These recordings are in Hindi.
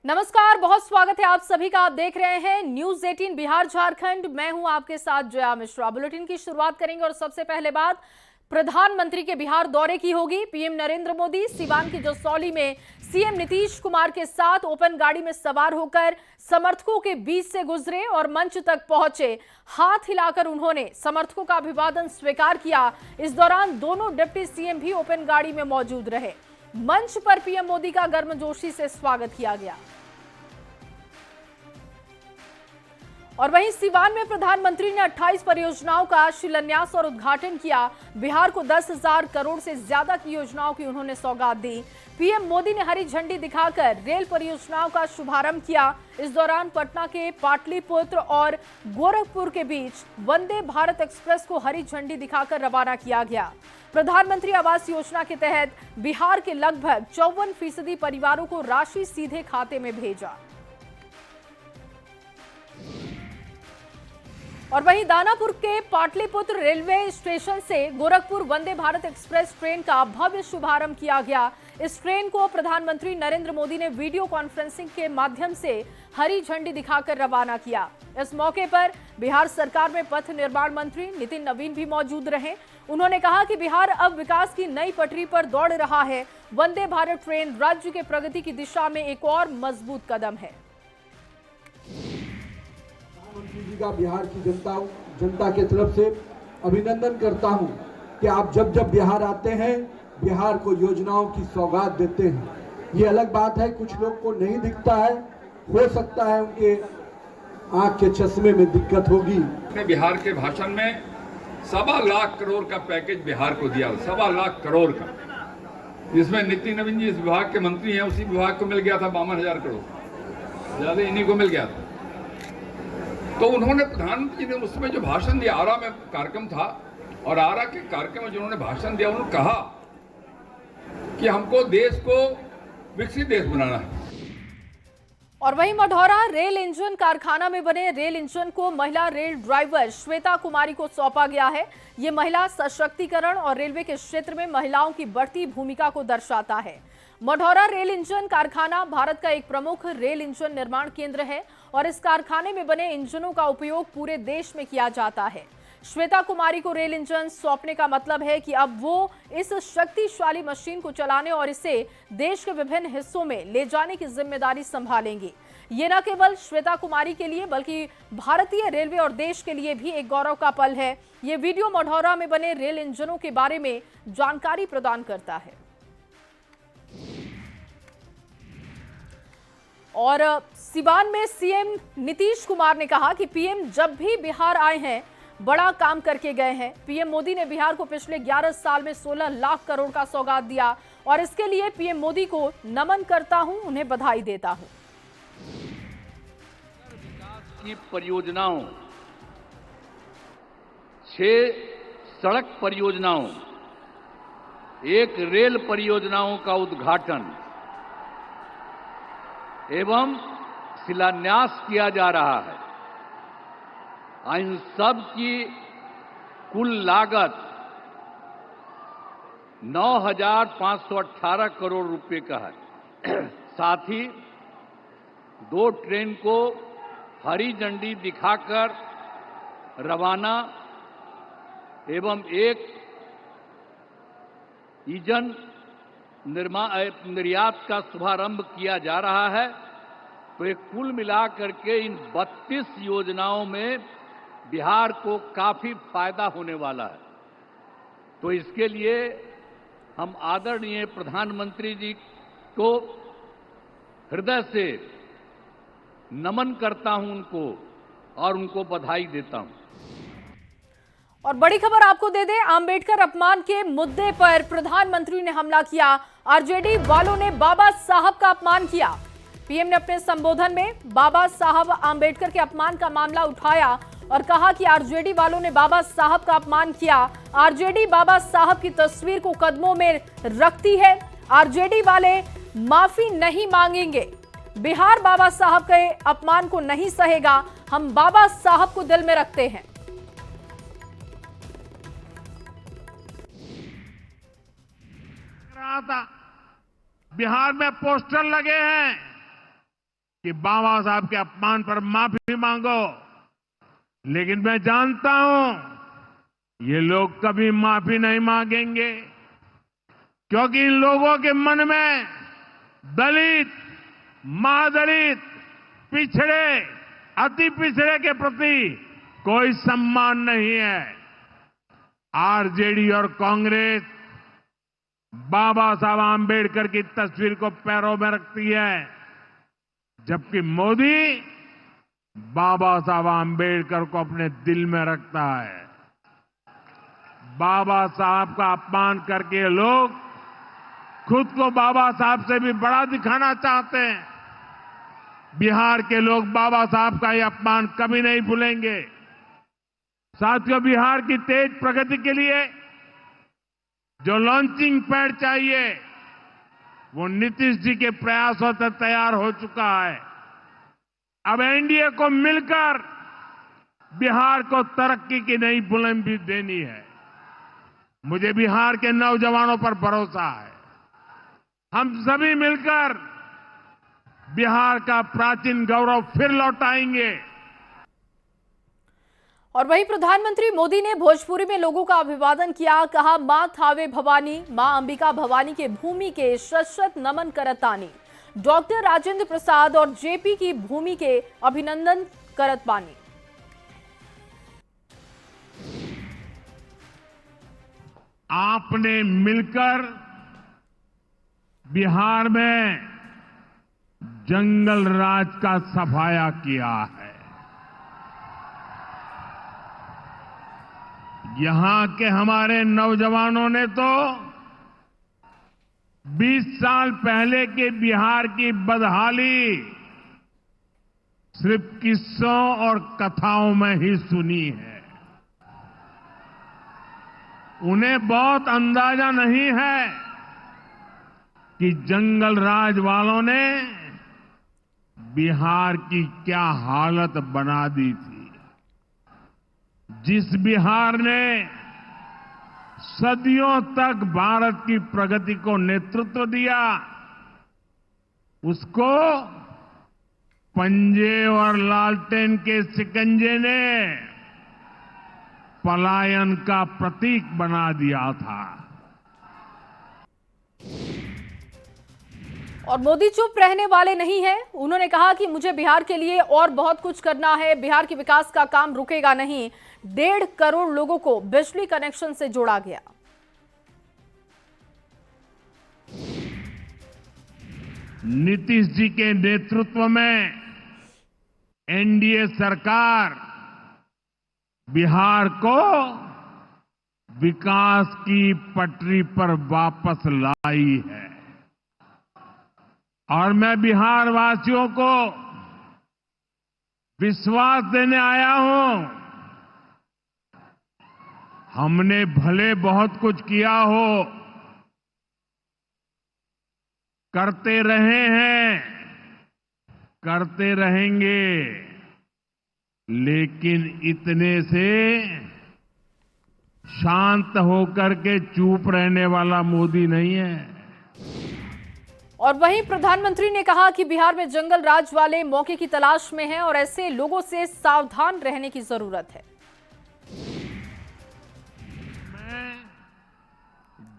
नमस्कार, बहुत स्वागत है आप सभी का। आप देख रहे हैं न्यूज 18 बिहार झारखंड। मैं हूं आपके साथ जया मिश्रा। बुलेटिन की शुरुआत करेंगे और सबसे पहले बात प्रधानमंत्री के बिहार दौरे की होगी। पीएम नरेंद्र मोदी सीवान की जसौली में सीएम नीतीश कुमार के साथ ओपन गाड़ी में सवार होकर समर्थकों के बीच से गुजरे और मंच तक पहुंचे। हाथ हिलाकर उन्होंने समर्थकों का अभिवादन स्वीकार किया। इस दौरान दोनों डिप्टी सीएम भी ओपन गाड़ी में मौजूद रहे। मंच पर पीएम मोदी का गर्मजोशी से स्वागत किया गया। और वहीं सीवान में प्रधानमंत्री ने 28 परियोजनाओं का शिलान्यास और उद्घाटन किया। बिहार को 10,000 करोड़ से ज्यादा की योजनाओं की उन्होंने सौगात दी। पीएम मोदी ने हरी झंडी दिखाकर रेल परियोजनाओं का शुभारंभ किया। इस दौरान पटना के पाटलिपुत्र और गोरखपुर के बीच वंदे भारत एक्सप्रेस को हरी झंडी दिखाकर रवाना किया गया। प्रधानमंत्री आवास योजना के तहत बिहार के लगभग 54% परिवारों को राशि सीधे खाते में भेजा। और वहीं दानापुर के पाटलिपुत्र रेलवे स्टेशन से गोरखपुर वंदे भारत एक्सप्रेस ट्रेन का भव्य शुभारंभ किया गया। इस ट्रेन को प्रधानमंत्री नरेंद्र मोदी ने वीडियो कॉन्फ्रेंसिंग के माध्यम से हरी झंडी दिखाकर रवाना किया। इस मौके पर बिहार सरकार में पथ निर्माण मंत्री नितिन नवीन भी मौजूद रहे। उन्होंने कहा कि बिहार अब विकास की नई पटरी पर दौड़ रहा है। वंदे भारत ट्रेन राज्य के प्रगति की दिशा में एक और मजबूत कदम है। प्रधानमंत्री जी का बिहार की जनता के तरफ से अभिनंदन करता हूं कि आप जब जब बिहार आते हैं बिहार को योजनाओं की सौगात देते हैं। ये अलग बात है, कुछ लोग को नहीं दिखता है, हो सकता है उनके आंख के चश्मे में दिक्कत होगी। बिहार के भाषण में 1.25 लाख करोड़ का पैकेज बिहार को दिया, 1.25 लाख करोड़ का, जिसमें नितिन नवीन जी इस विभाग के मंत्री हैं, उसी विभाग को मिल गया था 52,000 करोड़, ज्यादा इन्हीं को मिल गया था। तो उन्होंने प्रधानमंत्री ने उसमें जो भाषण दिया, आरा में कार्यक्रम था और आरा के कार्यक्रम में जो उन्होंने भाषण दिया, उन्होंने कहा कि हमको देश को विकसित देश बनाना है। और वहीं मढ़ौरा रेल इंजन कारखाना में बने रेल इंजन को महिला रेल ड्राइवर श्वेता कुमारी को सौंपा गया है। ये महिला सशक्तिकरण और रेलवे के क्षेत्र में महिलाओं की बढ़ती भूमिका को दर्शाता है। मढ़ौरा रेल इंजन कारखाना भारत का एक प्रमुख रेल इंजन निर्माण केंद्र है और इस कारखाने में बने इंजनों का उपयोग पूरे देश में किया जाता है। श्वेता कुमारी को रेल इंजन सौंपने का मतलब है कि अब वो इस शक्तिशाली मशीन को चलाने और इसे देश के विभिन्न हिस्सों में ले जाने की जिम्मेदारी संभालेंगी। ये न केवल श्वेता कुमारी के लिए बल्कि भारतीय रेलवे और देश के लिए भी एक गौरव का पल है। ये वीडियो मढ़ौरा में बने रेल इंजनों के बारे में जानकारी प्रदान करता है। और सीवान में सीएम नीतीश कुमार ने कहा कि पीएम जब भी बिहार आए हैं बड़ा काम करके गए हैं। पीएम मोदी ने बिहार को पिछले 11 साल में 16 लाख करोड़ का सौगात दिया और इसके लिए पीएम मोदी को नमन करता हूं, उन्हें बधाई देता हूं। विकास की परियोजनाओं, 6 सड़क परियोजनाओं, 1 रेल परियोजनाओं का उद्घाटन एवं शिलान्यास किया जा रहा है। इन सब की कुल लागत 9,518 करोड़ रुपए का है। साथ ही 2 ट्रेन को हरी झंडी दिखाकर रवाना एवं 1 इंजन निर्यात का शुभारंभ किया जा रहा है। तो एक कुल मिलाकर के इन 32 योजनाओं में बिहार को काफी फायदा होने वाला है। तो इसके लिए हम आदरणीय प्रधानमंत्री जी को हृदय से नमन करता हूं उनको और उनको बधाई देता हूं। और बड़ी खबर आपको दे दें, अंबेडकर अपमान के मुद्दे पर प्रधानमंत्री ने हमला किया। आरजेडी वालों ने बाबा साहब का अपमान किया। पीएम ने अपने संबोधन में बाबा साहब अंबेडकर के अपमान का मामला उठाया और कहा कि आरजेडी वालों ने बाबा साहब का अपमान किया। आरजेडी बाबा साहब की तस्वीर को कदमों में रखती है। आरजेडी वाले माफी नहीं मांगेंगे। बिहार बाबा साहब के अपमान को नहीं सहेगा। हम बाबा साहब को दिल में रखते हैं। बिहार में पोस्टर लगे हैं, कि बाबा साहब के अपमान पर माफी मांगो, लेकिन मैं जानता हूं ये लोग कभी माफी नहीं मांगेंगे, क्योंकि इन लोगों के मन में दलित, महादलित, पिछड़े, अति पिछड़े के प्रति कोई सम्मान नहीं है। आरजेडी और कांग्रेस बाबा साहब आंबेडकर की तस्वीर को पैरों में रखती है, जबकि मोदी बाबा साहब आंबेडकर को अपने दिल में रखता है। बाबा साहब का अपमान करके ये लोग खुद को बाबा साहब से भी बड़ा दिखाना चाहते हैं। बिहार के लोग बाबा साहब का ये अपमान कभी नहीं भूलेंगे। साथियों, बिहार की तेज प्रगति के लिए जो लॉन्चिंग पैड चाहिए वो नीतीश जी के प्रयासों से तैयार हो चुका है। अब एनडीए को मिलकर बिहार को तरक्की की नई बुलंदी देनी है। मुझे बिहार के नौजवानों पर भरोसा है। हम सभी मिलकर बिहार का प्राचीन गौरव फिर लौटाएंगे। और वहीं प्रधानमंत्री मोदी ने भोजपुरी में लोगों का अभिवादन किया। कहा, मां थावे भवानी, मां अंबिका भवानी के भूमि के शत नमन करतानी। डॉक्टर राजेंद्र प्रसाद और जेपी की भूमि के अभिनंदन करत बानी। आपने मिलकर बिहार में जंगल राज का सफाया किया है। यहां के हमारे नौजवानों ने तो 20 साल पहले के बिहार की बदहाली सिर्फ किस्सों और कथाओं में ही सुनी है। उन्हें बहुत अंदाजा नहीं है कि जंगल राज वालों ने बिहार की क्या हालत बना दी थी। जिस बिहार ने सदियों तक भारत की प्रगति को नेतृत्व दिया, उसको पंजे और लालटेन के शिकंजे ने पलायन का प्रतीक बना दिया था। और मोदी चुप रहने वाले नहीं हैं। उन्होंने कहा कि मुझे बिहार के लिए और बहुत कुछ करना है। बिहार के विकास का काम रुकेगा नहीं। 1.5 करोड़ लोगों को बिजली कनेक्शन से जोड़ा गया। नीतीश जी के नेतृत्व में एनडीए सरकार बिहार को विकास की पटरी पर वापस लाई है। और मैं बिहार वासियों को विश्वास देने आया हूं, हमने भले बहुत कुछ किया हो, करते रहे हैं, करते रहेंगे, लेकिन इतने से शांत होकर के चुप रहने वाला मोदी नहीं है। और वहीं प्रधानमंत्री ने कहा कि बिहार में जंगल राज वाले मौके की तलाश में हैं और ऐसे लोगों से सावधान रहने की जरूरत है।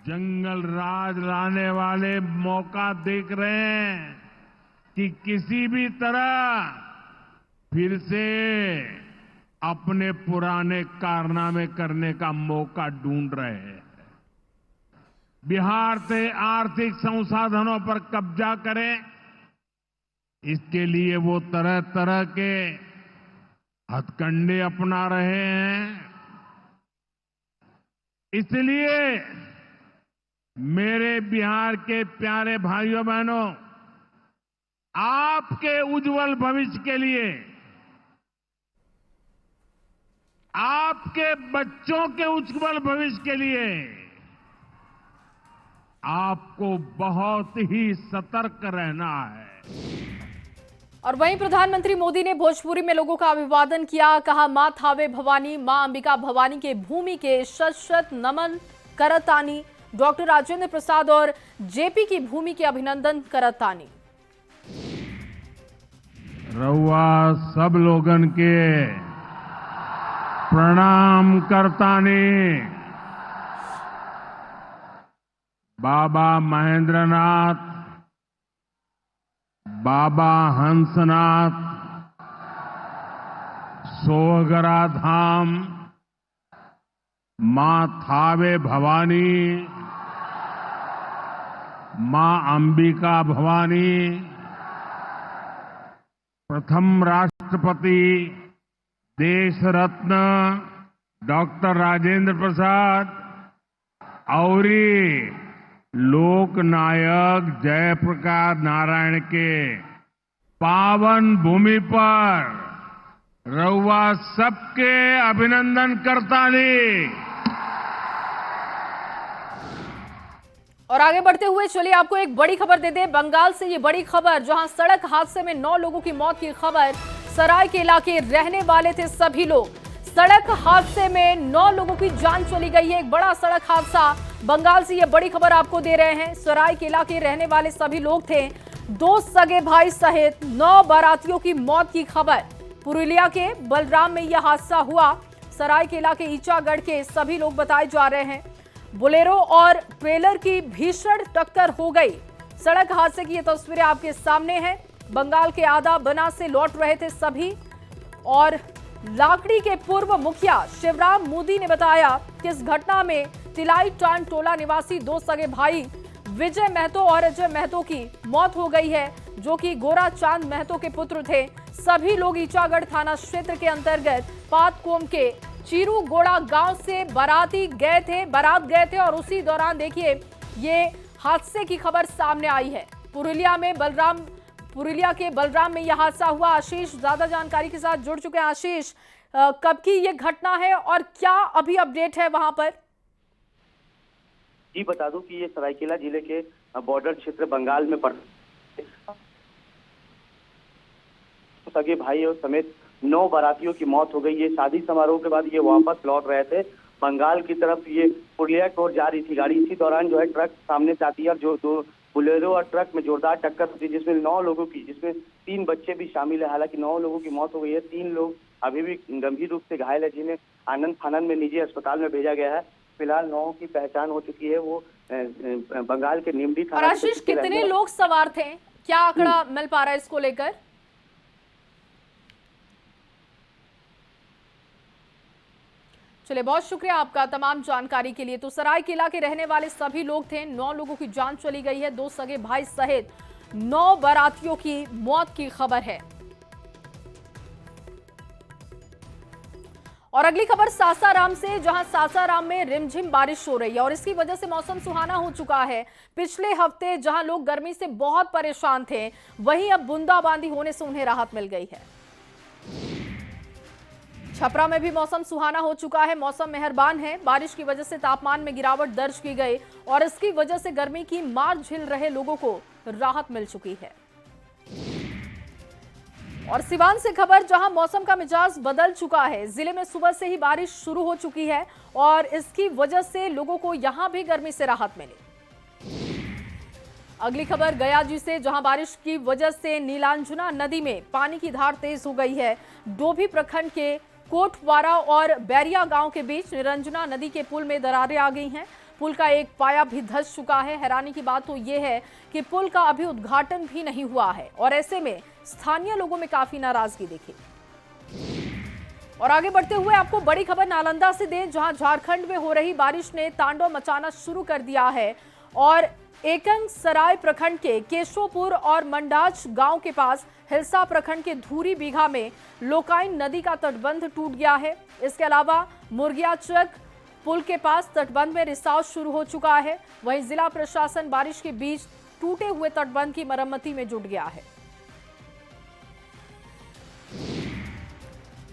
जंगल राज लाने वाले मौका देख रहे हैं कि किसी भी तरह फिर से अपने पुराने कारनामे करने का मौका ढूंढ रहे हैं। बिहार से आर्थिक संसाधनों पर कब्जा करें, इसके लिए वो तरह तरह के हथकंडे अपना रहे हैं। इसलिए मेरे बिहार के प्यारे भाइयों बहनों, आपके उज्जवल भविष्य के लिए, आपके बच्चों के उज्जवल भविष्य के लिए आपको बहुत ही सतर्क रहना है। और वहीं प्रधानमंत्री मोदी ने भोजपुरी में लोगों का अभिवादन किया। कहा, मां थावे भवानी, मां अंबिका भवानी के भूमि के शत नमन करतानी। डॉक्टर राजेंद्र प्रसाद और जेपी की भूमि के अभिनंदन करतानी। रउआ सब लोगन के प्रणाम करतानी। बाबा महेंद्रनाथ, बाबा हंसनाथ, सोहगरा धाम, मां थावे भवानी, मां अंबिका भवानी, प्रथम राष्ट्रपति देश रत्न डॉक्टर राजेंद्र प्रसाद और लोकनायक जयप्रकाश नारायण के पावन भूमि पर रउआ सबके अभिनंदन करतानी। और आगे बढ़ते हुए चलिए आपको एक बड़ी खबर दे दे। बंगाल से ये बड़ी खबर, जहां सड़क हादसे में 9 लोगों की मौत की खबर। सरायकेला के रहने वाले थे सभी लोग। सड़क हादसे में 9 लोगों की जान चली गई है। एक बड़ा सड़क हादसा। बंगाल से ये बड़ी खबर आपको दे रहे हैं। सरायकेला के रहने वाले सभी लोग थे। 2 सगे भाई सहित 9 बारातियों की मौत की खबर। पुरुलिया के बलराम में यह हादसा हुआ। सरायकेला के ईचागढ़ के सभी लोग बताए जा रहे हैं। बोलेरो और ट्रेलर की भीषण टक्कर हो गई। सड़क हादसे की ये तस्वीरें आपके सामने हैं। बंगाल के आदा बना से लौट रहे थे सभी। और लाकड़ी के पूर्व मुखिया शिवराम मोदी ने बताया कि इस घटना में तिलाई टान टोला निवासी 2 सगे भाई विजय महतो और अजय महतो की मौत हो गई है, जो कि गोरा चांद महतो के पुत्र थे। सभी लोग ईचागढ़ थाना क्षेत्र के अंतर्गत पातकोम के चीरू गोड़ा गांव से बारात गए थे और उसी दौरान देखिए ये हादसे की खबर सामने आई है। पुरुलिया के बलराम में यह हादसा हुआ। आशीष ज्यादा जानकारी के साथ जुड़ चुके हैं। आशीष, कब की ये घटना है और क्या अभी अपडेट है वहां पर? जी बता दूं कि ये सरायकेला जिले के बॉर्डर क्षेत्र बंगाल में पड़ता है। सगे भाइयों समेत 9 बारातियों की मौत हो गई। ये शादी समारोह के बाद ये वापस लौट रहे थे बंगाल की तरफ। ये पुरुलिया की ओर जा रही थी गाड़ी। इसी दौरान जो है ट्रक सामने से आती है और जो 2 बोलेरो और ट्रक में जोरदार टक्कर होती है, जिसमें 9 लोगों की, जिसमें 3 बच्चे भी शामिल है। हालांकि 9 लोगों की मौत हो गई है। 3 लोग अभी भी गंभीर रूप से घायल है, जिन्हें आनंद फानन में निजी अस्पताल में भेजा गया है। फिलहाल 9 की पहचान हो चुकी है। वो बंगाल के निमडी थाना। और आशीष, कितने लोग सवार थे? क्या आंकड़ा मिल पा रहा है इसको लेकर? चलिए, बहुत शुक्रिया आपका तमाम जानकारी के लिए। तो सरायकेला के रहने वाले सभी लोग थे। 9 लोगों की जान चली गई है। 2 सगे भाई सहित 9 बारातियों की मौत की खबर है। और अगली खबर सासाराम से, जहां सासाराम में रिमझिम बारिश हो रही है और इसकी वजह से मौसम सुहाना हो चुका है। पिछले हफ्ते जहां लोग गर्मी से बहुत परेशान थे, वहीं अब बूंदाबांदी होने से उन्हें राहत मिल गई है। छपरा में भी मौसम सुहाना हो चुका है। मौसम मेहरबान है। बारिश की वजह से तापमान में गिरावट दर्ज की गई और इसकी वजह से गर्मी की मार झेल रहे लोगों को राहत मिल चुकी है। और सिवान से खबर, जहां मौसम का मिजाज बदल चुका है। जिले में सुबह से ही बारिश शुरू हो चुकी है और इसकी वजह से लोगों को यहां भी गर्मी से राहत मिली। अगली खबर गयाजी से, जहां बारिश की वजह से नीलांजना नदी में पानी की धार तेज हो गई है। डोभी प्रखंड के कोटवारा और बैरिया गांव के बीच निरंजना नदी के पुल में दरारें आ गई हैं। पुल का एक पाया भी धंस चुका है। हैरानी की बात तो यह है कि पुल का अभी उद्घाटन भी नहीं हुआ है और ऐसे में स्थानीय लोगों में काफी नाराजगी दिखी। और आगे बढ़ते हुए आपको बड़ी खबर नालंदा से दें, जहां झारखंड में हो रही बारिश ने तांडव मचाना शुरू कर दिया है और एकंग सराय प्रखंड के केशोपुर और मंडाज गांव के पास हिलसा प्रखंड के धूरी बीघा में लोकाइन नदी का तटबंध टूट गया है। इसके अलावा मुर्गियाचक पुल के पास तटबंध में रिसाव शुरू हो चुका है। वहीं जिला प्रशासन बारिश के बीच टूटे हुए तटबंध की मरम्मती में जुट गया है।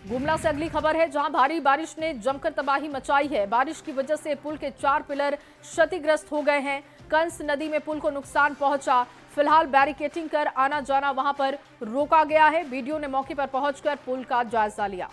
गुमला से अगली खबर है, जहां भारी बारिश ने जमकर तबाही मचाई है। बारिश की वजह से पुल के 4 पिलर क्षतिग्रस्त हो गए हैं। कंस नदी में पुल को नुकसान पहुंचा। फिलहाल बैरिकेटिंग कर आना जाना वहां पर रोका गया है। वीडियो ने मौके पर पहुंचकर पुल का जायजा लिया।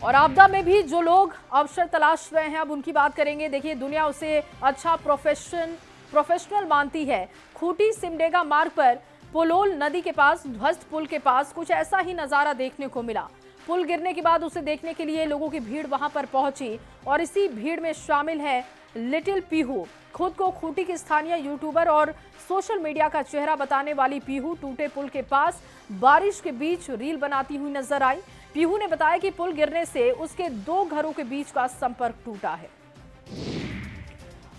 और आपदा में भी जो लोग अवसर तलाश रहे हैं, अब उनकी बात करेंगे। देखिए, दुनिया उसे अच्छा प्रोफेशनल मानती है। खूंटी सिमडेगा मार्ग पर पुलोल नदी के पास ध्वस्त पुल के पास कुछ ऐसा ही नजारा देखने को मिला। पुल गिरने के बाद उसे देखने के लिए लोगों की भीड़ वहां पर पहुंची और इसी भीड़ में शामिल है लिटिल पीहू। खुद को खूंटी की स्थानीय यूट्यूबर और सोशल मीडिया का चेहरा बताने वाली पीहू टूटे पुल के पास बारिश के बीच रील बनाती हुई नजर आई। पीहू ने बताया कि पुल गिरने से उसके 2 घरों के बीच का संपर्क टूटा है।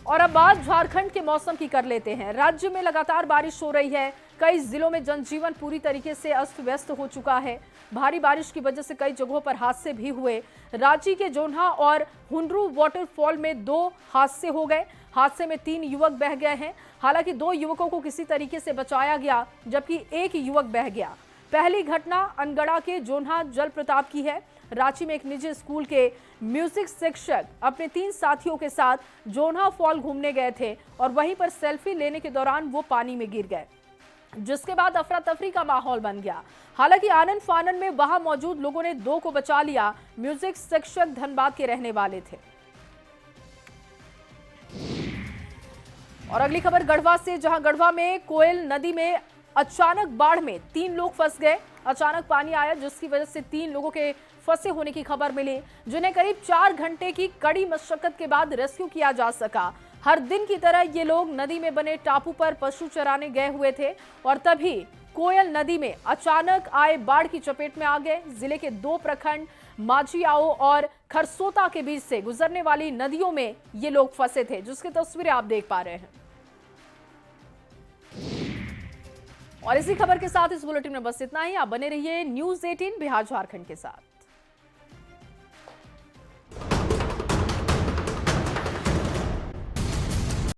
और अब बात झारखंड के मौसम की कर लेते हैं। राज्य में लगातार बारिश हो रही है। कई जिलों में जनजीवन पूरी तरीके से अस्त व्यस्त हो चुका है। भारी बारिश की वजह से कई जगहों पर हादसे भी हुए। रांची के जोन्हा और हुंड्रू वाटरफॉल में 2 हादसे हो गए। हादसे में 3 युवक बह गए हैं। हालांकि 2 युवकों को किसी तरीके से बचाया गया, जबकि 1 युवक बह गया। पहली घटना अनगढ़ा के जोन्हा जल प्रताप की है। रांची में एक निजी स्कूल के म्यूजिक शिक्षक अपने 3 साथियों के साथ जोन्हा फॉल घूमने गए थे और वहीं पर सेल्फी लेने के दौरान वो पानी में गिर गए, जिसके बाद अफरा तफरी का माहौल बन गया। हालांकि आनन फानन में वहां मौजूद लोगों ने 2 को बचा लिया। म्यूजिक शिक्षक धनबाद के रहने वाले थे। और अगली खबर गढ़वा से, जहां गढ़वा में कोयल नदी में अचानक बाढ़ में 3 लोग फंस गए। अचानक पानी आया जिसकी वजह से 3 लोगों के फंसे होने की खबर मिली, जिन्हें करीब 4 घंटे की कड़ी मशक्कत के बाद रेस्क्यू किया जा सका। हर दिन की तरह ये लोग नदी में बने टापू पर पशु चराने गए हुए थे और तभी कोयल नदी में अचानक आए बाढ़ की चपेट में आ गए। जिले के 2 प्रखंड माझियाओ और खरसोता के बीच से गुजरने वाली नदियों में ये लोग फंसे थे, जिसकी तस्वीरें आप देख पा रहे हैं। और इसी खबर के साथ इस बुलेटिन में बस इतना ही। आप बने रहिए न्यूज़ 18 बिहार झारखंड के साथ।